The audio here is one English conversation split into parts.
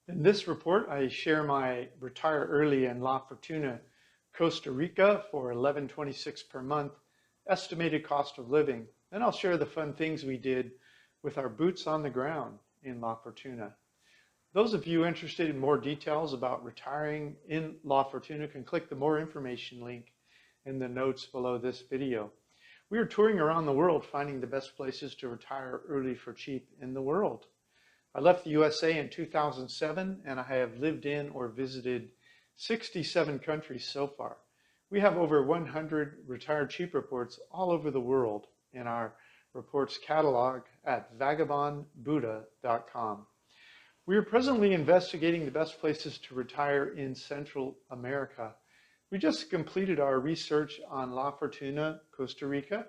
In this report, I share my retire early in La Fortuna, Costa Rica for $11.26 per month estimated cost of living. And I'll share the fun things we did with our boots on the ground in La Fortuna. Those of you interested in more details about retiring in La Fortuna can click the more information link in the notes below this video. We are touring around the world finding the best places to retire early for cheap in the world. I left the USA in 2007 and I have lived in or visited 67 countries so far. We have over 100 retired cheap reports all over the world in our reports catalog at 𝗥𝗲𝗄𝐻.com. We are presently investigating the best places to retire in Central America. We just completed our research on La Fortuna, Costa Rica.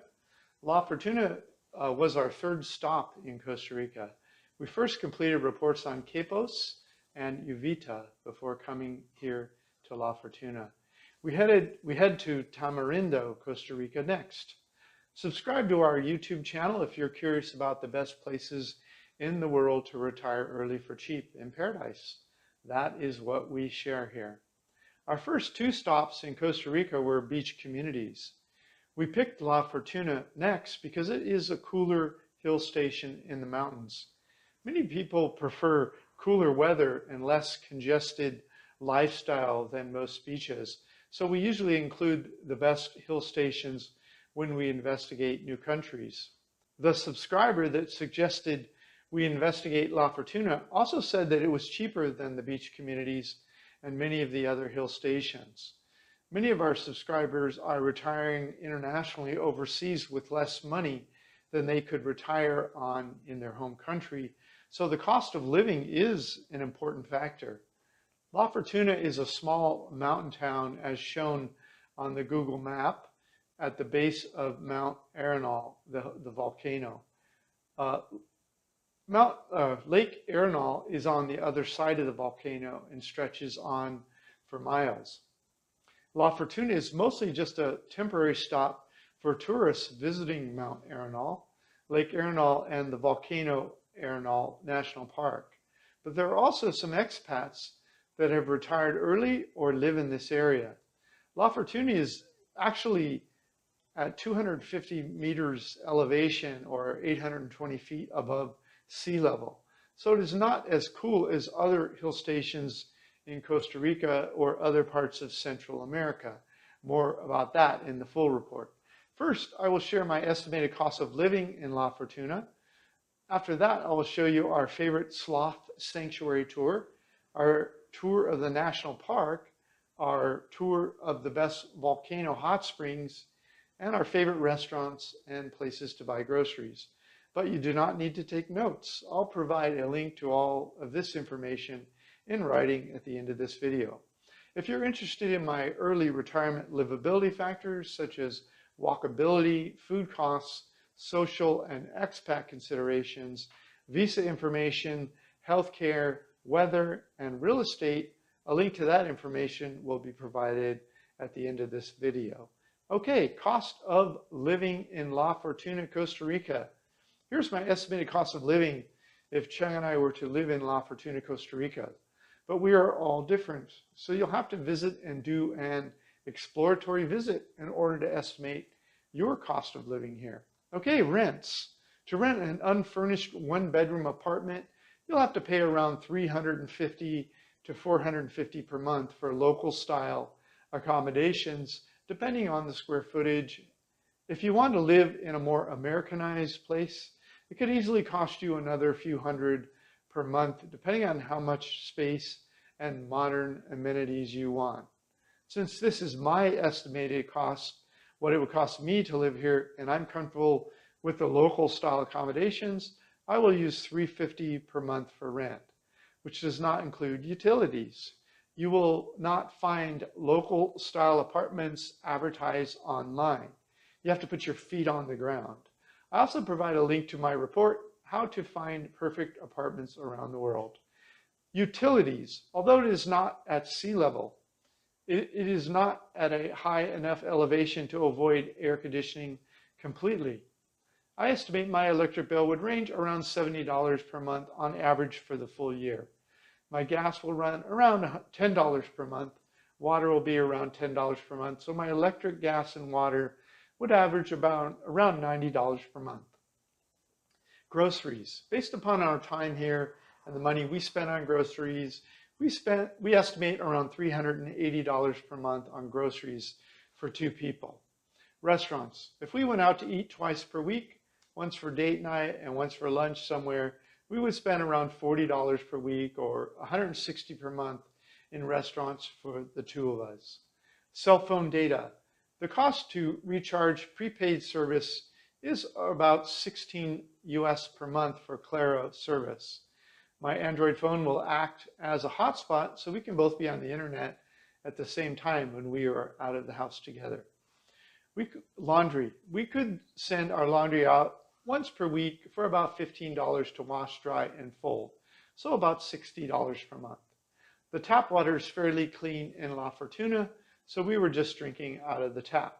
La Fortuna was our third stop in Costa Rica. We first completed reports on 𝗂𝗏𝗄𝗄 and 𝗬𝗏𝗄 before coming here to La Fortuna. We head to Tamarindo, Costa Rica next. Subscribe to our YouTube channel if you're curious about the best places in the world to retire early for cheap in paradise. That is what we share here. Our first two stops in Costa Rica were beach communities. We picked La Fortuna next because it is a cooler hill station in the mountains. Many people prefer cooler weather and less congested lifestyle than most beaches, so we usually include the best hill stations when we investigate new countries. The subscriber that suggested we investigate La Fortuna also said that it was cheaper than the beach communities and many of the other hill stations. Many of our subscribers are retiring internationally overseas with less money than they could retire on in their home country, so the cost of living is an important factor. La Fortuna is a small mountain town as shown on the Google map at the base of Mount Arenal, the volcano. Lake Arenal is on the other side of the volcano and stretches on for miles. La Fortuna is mostly just a temporary stop for tourists visiting Mount Arenal, Lake Arenal, and the volcano Arenal National Park. But there are also some expats that have retired early or live in this area. La Fortuna is actually at 250 meters elevation or 820 feet above sea level. So it is not as cool as other hill stations in Costa Rica or other parts of Central America. More about that in the full report. First, I will share my estimated cost of living in La Fortuna. After that, I will show you our favorite sloth sanctuary tour, our tour of the national park, our tour of the best volcano hot springs, and our favorite restaurants and places to buy groceries. But you do not need to take notes. I'll provide a link to all of this information in writing at the end of this video. If you're interested in my early retirement livability factors such as walkability, food costs, social and expat considerations, visa information, healthcare, weather, and real estate, a link to that information will be provided at the end of this video. Okay, cost of living in La Fortuna, Costa Rica. Here's my estimated cost of living if Cheng and I were to live in La Fortuna, Costa Rica. But we are all different, so you'll have to visit and do an exploratory visit in order to estimate your cost of living here. Okay, rents. To rent an unfurnished one-bedroom apartment, you'll have to pay around $350 to $450 per month for local style accommodations, depending on the square footage. If you want to live in a more Americanized place, it could easily cost you another few hundred per month, depending on how much space and modern amenities you want. Since this is my estimated cost, what it would cost me to live here, and I'm comfortable with the local style accommodations, I will use $350 per month for rent, which does not include utilities. You will not find local style apartments advertised online. You have to put your feet on the ground. I also provide a link to my report, How to Find Perfect Apartments Around the World. Utilities, although it is not at sea level, it is not at a high enough elevation to avoid air conditioning completely. I estimate my electric bill would range around $70 per month on average for the full year. My gas will run around $10 per month. Water will be around $10 per month. So my electric, gas, and water would average around $90 per month. Groceries. Based upon our time here and the money we spent on groceries, we estimate around $380 per month on groceries for 2 people. Restaurants. If we went out to eat twice per week, once for date night and once for lunch somewhere, we would spend around $40 per week or $160 per month in restaurants for the 2 of us. Cell phone data. The cost to recharge prepaid service is about $16 US per month for Claro service. My Android phone will act as a hotspot so we can both be on the internet at the same time when we are out of the house together. Laundry. We could send our laundry out once per week for about $15 to wash, dry, and fold, so about $60 per month. The tap water is fairly clean in La Fortuna, so we were just drinking out of the tap.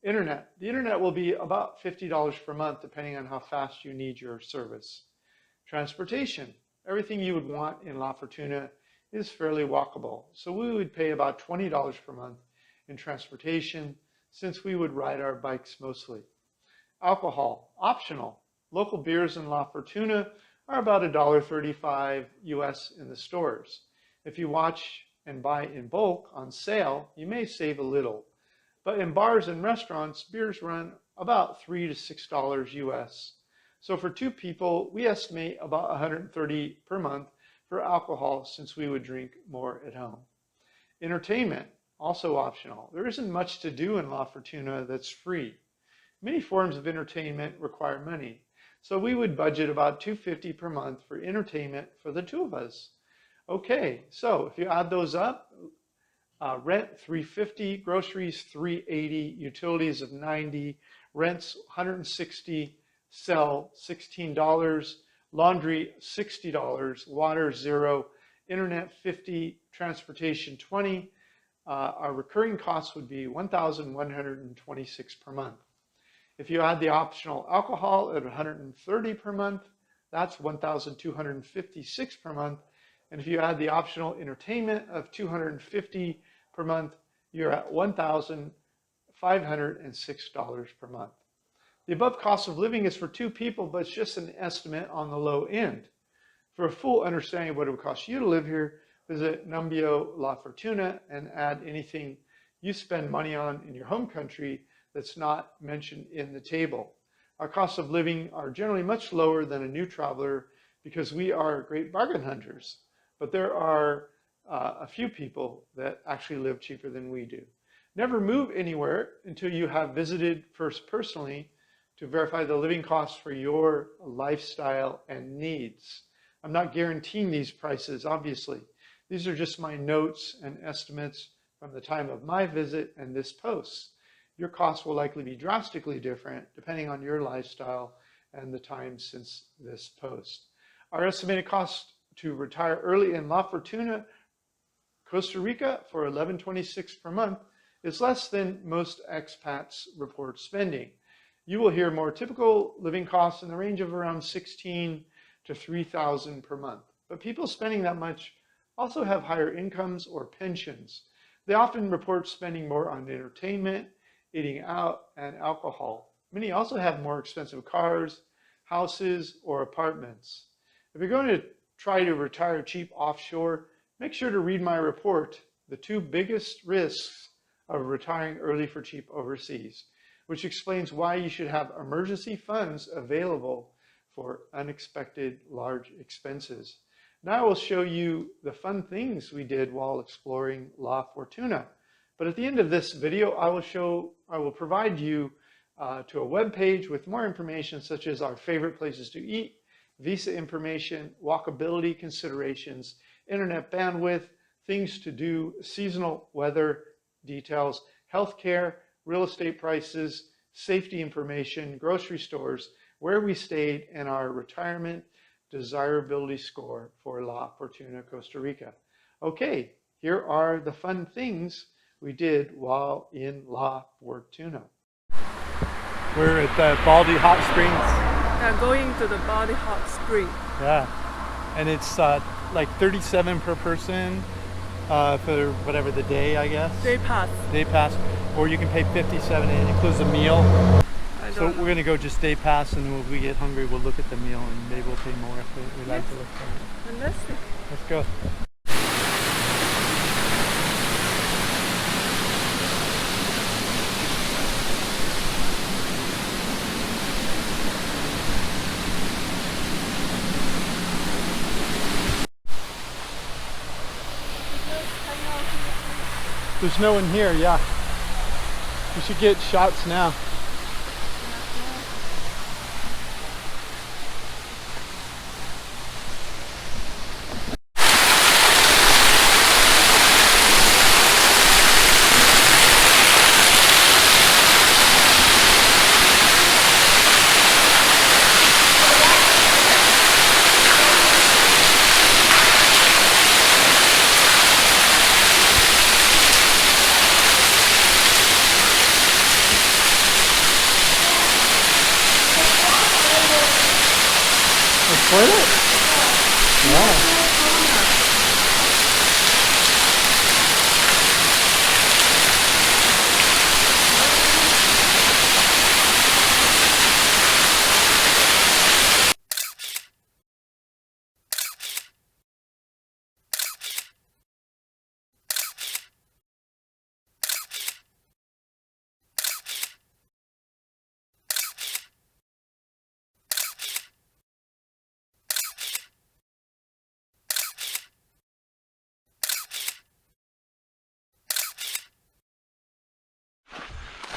Internet. The internet will be about $50 per month depending on how fast you need your service. Transportation. Everything you would want in La Fortuna is fairly walkable, so we would pay about $20 per month in transportation since we would ride our bikes mostly. Alcohol, optional. Local beers in La Fortuna are about $1.35 US in the stores. If you watch and buy in bulk on sale, you may save a little. But in bars and restaurants, beers run about $3 to $6 US. So for 2 people, we estimate about $130 per month for alcohol since we would drink more at home. Entertainment, also optional. There isn't much to do in La Fortuna that's free. Many forms of entertainment require money, so we would budget about $250 per month for entertainment for the 2 of us. Okay, so if you add those up, rent $350, groceries $380, utilities of $90, rents $160, cell $16, laundry $60, water $0, internet $50, transportation $20. Our recurring costs would be $1,126 per month. If you add the optional alcohol at $130 per month, that's $1,256 per month. And if you add the optional entertainment of $250 per month, you're at $1,506 per month. The above cost of living is for 2 people, but it's just an estimate on the low end. For a full understanding of what it would cost you to live here, visit Numbeo La Fortuna and add anything you spend money on in your home country that's not mentioned in the table. Our costs of living are generally much lower than a new traveler because we are great bargain hunters, but there are a few people that actually live cheaper than we do. Never move anywhere until you have visited first personally to verify the living costs for your lifestyle and needs. I'm not guaranteeing these prices, obviously. These are just my notes and estimates from the time of my visit and this post. Your costs will likely be drastically different depending on your lifestyle and the time since this post. Our estimated cost to retire early in La Fortuna, Costa Rica for $11.26 per month is less than most expats report spending. You will hear more typical living costs in the range of around $16,000 to $3,000 per month. But people spending that much also have higher incomes or pensions. They often report spending more on entertainment, eating out, and alcohol. Many also have more expensive cars, houses, or apartments. If you're going to try to retire cheap offshore, make sure to read my report, The 2 Biggest Risks of Retiring Early for Cheap Overseas, which explains why you should have emergency funds available for unexpected large expenses. Now I will show you the fun things we did while exploring La Fortuna. But at the end of this video, I will provide you to a web page with more information such as our favorite places to eat, visa information, walkability considerations, internet bandwidth, things to do, seasonal weather details, healthcare, real estate prices, safety information, grocery stores, where we stayed, and our retirement desirability score for La Fortuna, Costa Rica. Okay, here are the fun things we did while in La Fortuna. We're at the Baldy Hot Springs. Yeah, going to the Baldy Hot Spring. Yeah, and it's like 37 per person for whatever the day, I guess. Day pass. Day pass, or you can pay 57 and it includes a meal. So we're gonna go just day pass, and when we get hungry, we'll look at the meal, and maybe we'll pay more if we like to look at it. Fantastic. Let's go. There's no one here, yeah. We should get shots now. Toilet? Wow.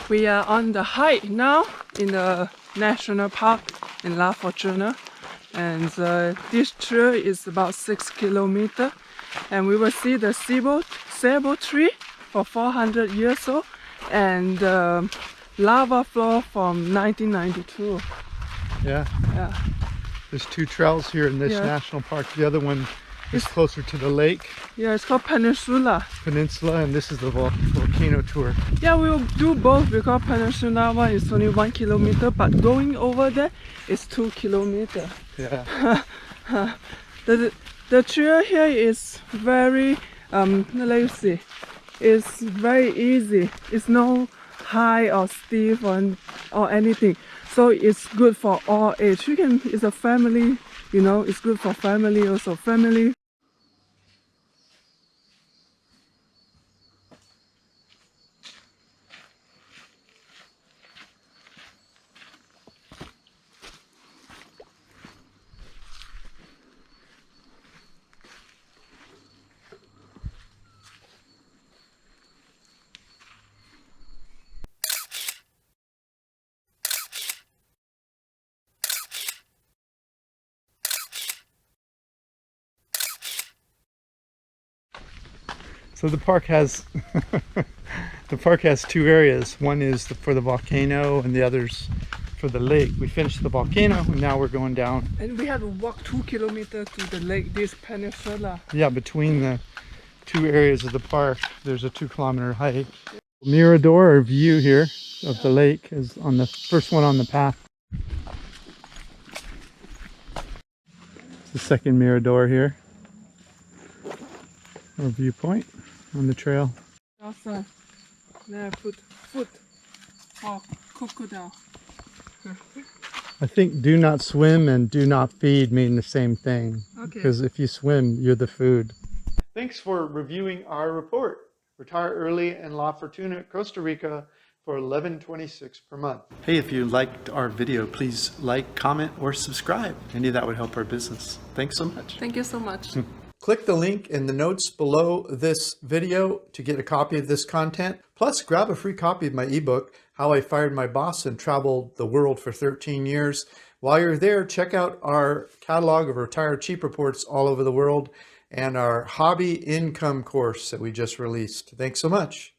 We are on the hike now in the national park in La Fortuna, and this trail is about 6 kilometers, and we will see the 𝗂𝐵 tree for 400 years old, and lava flow from 1992. Yeah. There's two trails here in this national park. The other one is closer to the lake. Yeah, it's called Peninsula, and this is the volcano tour. Yeah, we will do both because Peninsula one is only 1 kilometer, but going over there is 2 kilometers. Yeah. The trail here is very, let's see, it's very easy. It's no high or steep or anything. So it's good for all age. It's a family, you know, it's good for family also. Family. So the park has two areas. One is for the volcano, and the other's for the lake. We finished the volcano, and now we're going down. And we have to walk 2 kilometers to the lake, this peninsula. Yeah, between the two areas of the park, there's a 2-kilometer hike. Mirador, or view here of the lake, is on the first one on the path. It's the second mirador here, or viewpoint on the trail. Also, there put food for crocodile. I think do not swim and do not feed mean the same thing. Okay. Because if you swim, you're the food. Thanks for reviewing our report. Retire early in La Fortuna, Costa Rica for $11.26 per month. Hey, if you liked our video, please like, comment, or subscribe. Any of that would help our business. Thanks so much. Thank you so much. Click the link in the notes below this video to get a copy of this content. Plus, grab a free copy of my ebook, How I Fired My Boss and Traveled the World for 13 Years. While you're there, check out our catalog of retired cheap reports all over the world and our hobby income course that we just released. Thanks so much.